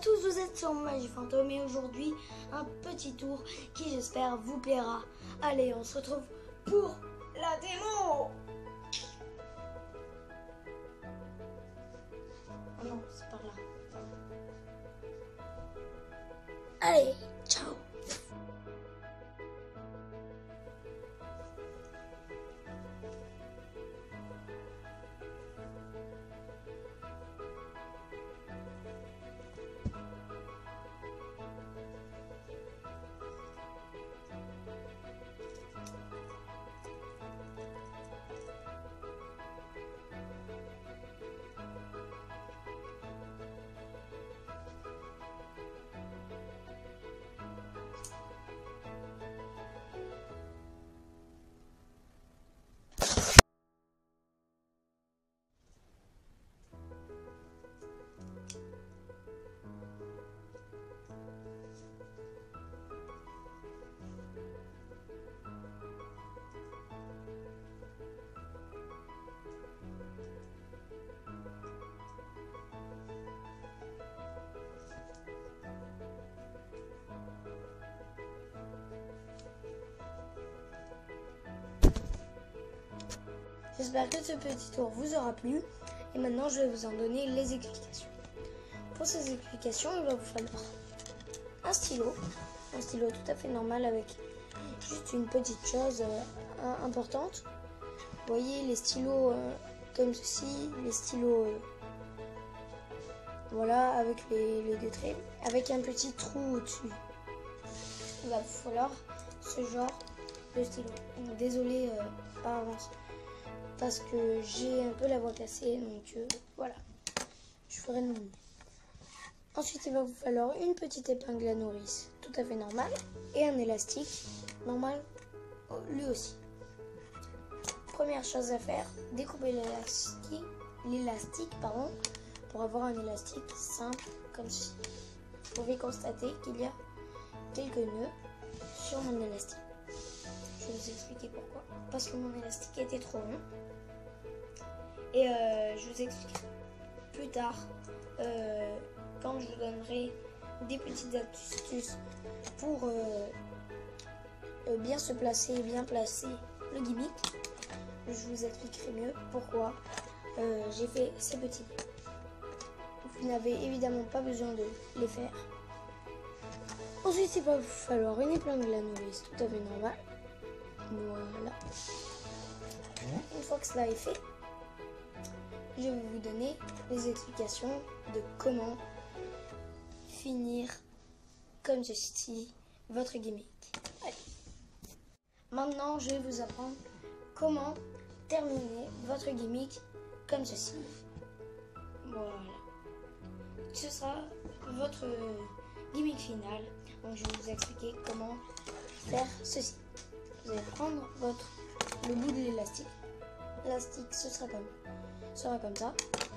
tous, vous êtes sur Magifantôme et aujourd'hui un petit tour qui j'espère vous plaira. Allez, on se retrouve pour la démo. Oh non, c'est par là. Allez, ciao. J'espère que ce petit tour vous aura plu et maintenant je vais vous en donner les explications. Pour ces explications, il va vous falloir un stylo tout à fait normal avec juste une petite chose importante. Vous voyez les stylos comme ceci, les stylos voilà avec les deux traits, avec un petit trou au-dessus. Il va vous falloir ce genre de stylo. Donc, désolé par avance. Parce que j'ai un peu la voix cassée, donc voilà, je ferai de mon mieux. Ensuite, il va vous falloir une petite épingle à nourrice, tout à fait normale, et un élastique, normal, lui aussi. Première chose à faire, découper l'élastique, pour avoir un élastique simple comme ceci. Vous pouvez constater qu'il y a quelques nœuds sur mon élastique. Je vais vous expliquer pourquoi. Parce que mon élastique était trop long. Et je vous expliquerai plus tard quand je vous donnerai des petites astuces pour bien se placer et bien placer le gimmick. Je vous expliquerai mieux pourquoi j'ai fait ces petits nœuds. Vous n'avez évidemment pas besoin de les faire. Ensuite, il va vous falloir une épingle à nourrice tout à fait normale. Voilà. Une fois que cela est fait, je vais vous donner les explications de comment finir comme ceci votre gimmick. Allez. Maintenant, je vais vous apprendre comment terminer votre gimmick comme ceci. Voilà. Ce sera votre gimmick final. Donc, je vais vous expliquer comment faire ceci. Vous allez prendre le bout de l'élastique. L'élastique, ce sera comme ça.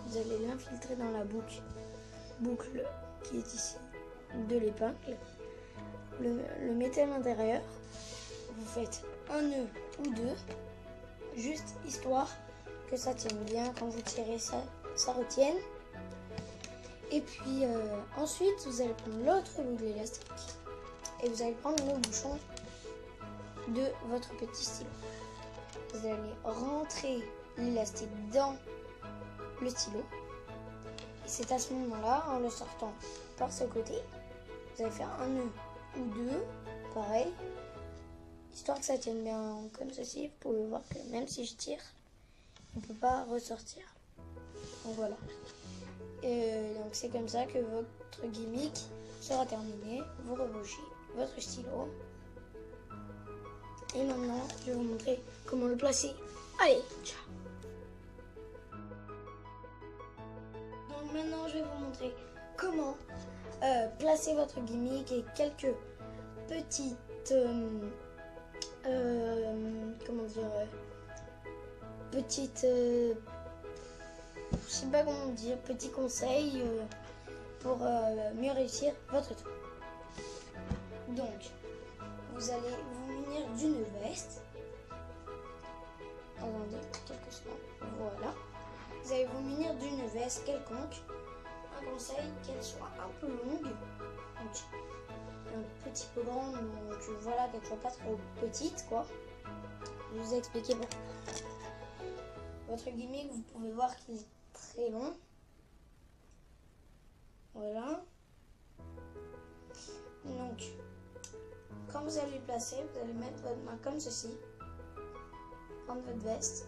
Vous allez l'infiltrer dans la boucle qui est ici de l'épingle. Le mettez à l'intérieur. Vous faites un nœud ou deux, juste histoire que ça tienne bien. Quand vous tirez, ça retienne. Et puis ensuite, vous allez prendre l'autre bout de l'élastique et vous allez prendre le bouchon de votre petit stylo. Vous allez rentrer l'élastique dans le stylo. Et c'est à ce moment-là, en le sortant par ce côté, vous allez faire un nœud ou deux, pareil, histoire que ça tienne bien comme ceci. Vous pouvez voir que même si je tire, on ne peut pas ressortir. Donc voilà. Donc c'est comme ça que votre gimmick sera terminé. Vous rebouchez votre stylo. Et maintenant, je vais vous montrer comment le placer. Allez, ciao. Donc maintenant, je vais vous montrer comment placer votre gimmick et quelques petites, je sais pas comment dire, petits conseils pour mieux réussir votre tour. Donc, vous allez vous munir d'une veste. Attendez quelques secondes. Voilà. Vous allez vous munir d'une veste quelconque, un conseille qu'elle soit un peu longue, donc un petit peu grande, donc voilà, qu'elle soit pas trop petite, quoi. Je vais vous expliquer pourquoi. Votre gimmick, vous pouvez voir qu'il est très long. Voilà. Donc, quand vous allez le placer, vous allez mettre votre main comme ceci, prendre votre veste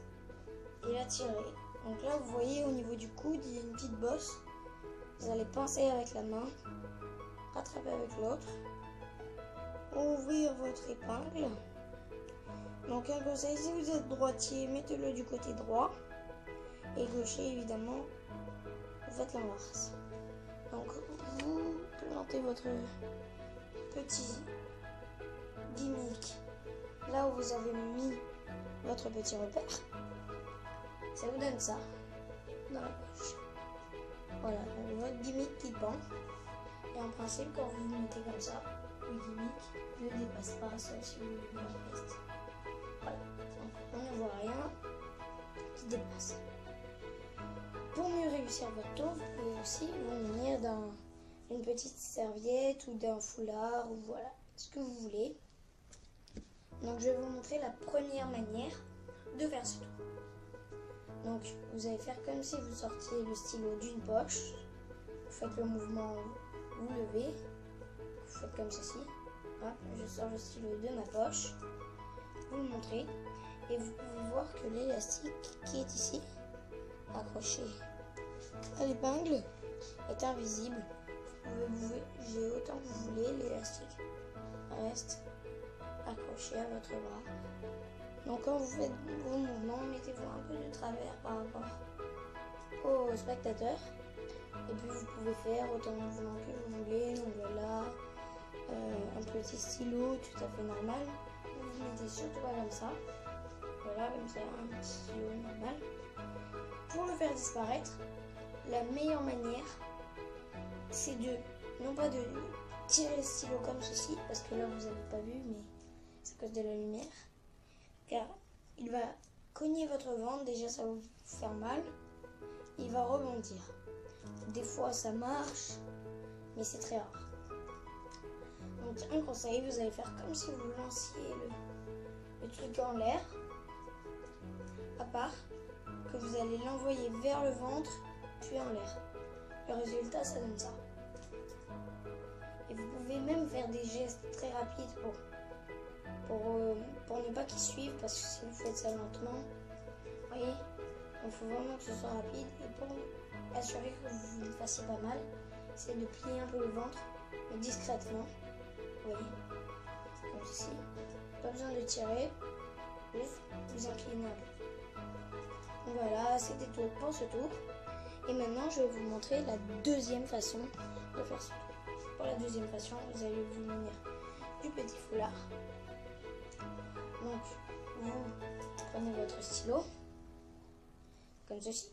et la tirer. Donc là, vous voyez au niveau du coude, il y a une petite bosse. Vous allez pincer avec la main, rattraper avec l'autre, ouvrir votre épingle. Donc un conseil, si vous êtes droitier, mettez-le du côté droit et gaucher évidemment, vous faites l'inverse. Donc vous plantez votre petit gimmick là où vous avez mis votre petit repère. Ça vous donne ça dans la poche. Voilà, donc votre gimmick qui pend. Et en principe, quand vous le mettez comme ça, le gimmick ne dépasse pas, sauf si vous le mettez en veste. Voilà, donc on ne voit rien qui dépasse. Pour mieux réussir votre tour, vous pouvez aussi vous munir d'une petite serviette ou d'un foulard, ou voilà, ce que vous voulez. Donc je vais vous montrer la première manière de faire ce tour. Donc vous allez faire comme si vous sortiez le stylo d'une poche. Vous faites le mouvement, vous levez, vous faites comme ceci. Hop, je sors le stylo de ma poche, vous le montrez et vous pouvez voir que l'élastique qui est ici, accroché à l'épingle, est invisible. Vous pouvez bouger autant que vous voulez, l'élastique reste accroché à votre bras. Donc quand vous faites vos mouvements, mettez-vous un peu de travers par rapport au spectateur. Et puis vous pouvez faire autant de mouvements que vous voulez. Donc voilà, un petit stylo tout à fait normal. Vous ne mettez surtout pas comme ça. Voilà, comme ça, un petit stylo normal. Pour le faire disparaître, la meilleure manière, c'est non pas de tirer le stylo comme ceci, parce que là vous n'avez pas vu, mais c'est à cause de la lumière. Car il va cogner votre ventre, déjà ça va vous faire mal, il va rebondir. Des fois ça marche, mais c'est très rare. Donc un conseil, vous allez faire comme si vous lanciez le truc en l'air, à part que vous allez l'envoyer vers le ventre, puis en l'air. Le résultat, ça donne ça. Et vous pouvez même faire des gestes très rapides pour ne pas qu'ils suivent, parce que si vous faites ça lentement, vous voyez, il faut vraiment que ce soit rapide. Et pour assurer que vous ne fassiez pas mal, c'est de plier un peu le ventre, mais discrètement. Vous voyez, comme ceci. Pas besoin de tirer, juste vous inclinez un peu. Voilà, c'était tout pour ce tour. Et maintenant, je vais vous montrer la deuxième façon de faire ce tour. Pour la deuxième façon, vous allez vous munir du petit foulard. Donc, vous prenez votre stylo, comme ceci.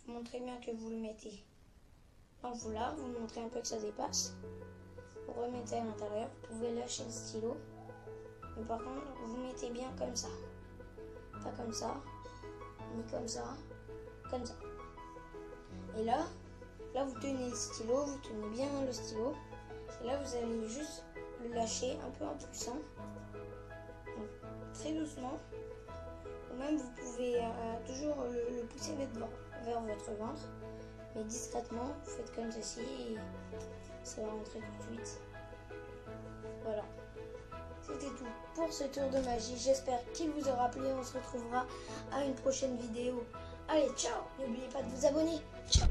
Vous montrez bien que vous le mettez dans le foulard, vous montrez un peu que ça dépasse. Vous remettez à l'intérieur, vous pouvez lâcher le stylo. Mais par contre, vous mettez bien comme ça. Pas comme ça, ni comme ça, comme ça. Et là vous tenez le stylo, vous tenez bien le stylo. Et là, vous allez juste le lâcher un peu en poussant. Donc, très doucement. Ou même, vous pouvez toujours le pousser vers votre ventre. Mais discrètement, vous faites comme ceci et ça va rentrer tout de suite. Voilà. C'était tout pour ce tour de magie. J'espère qu'il vous aura plu. On se retrouvera à une prochaine vidéo. Allez, ciao! N'oubliez pas de vous abonner. Ciao!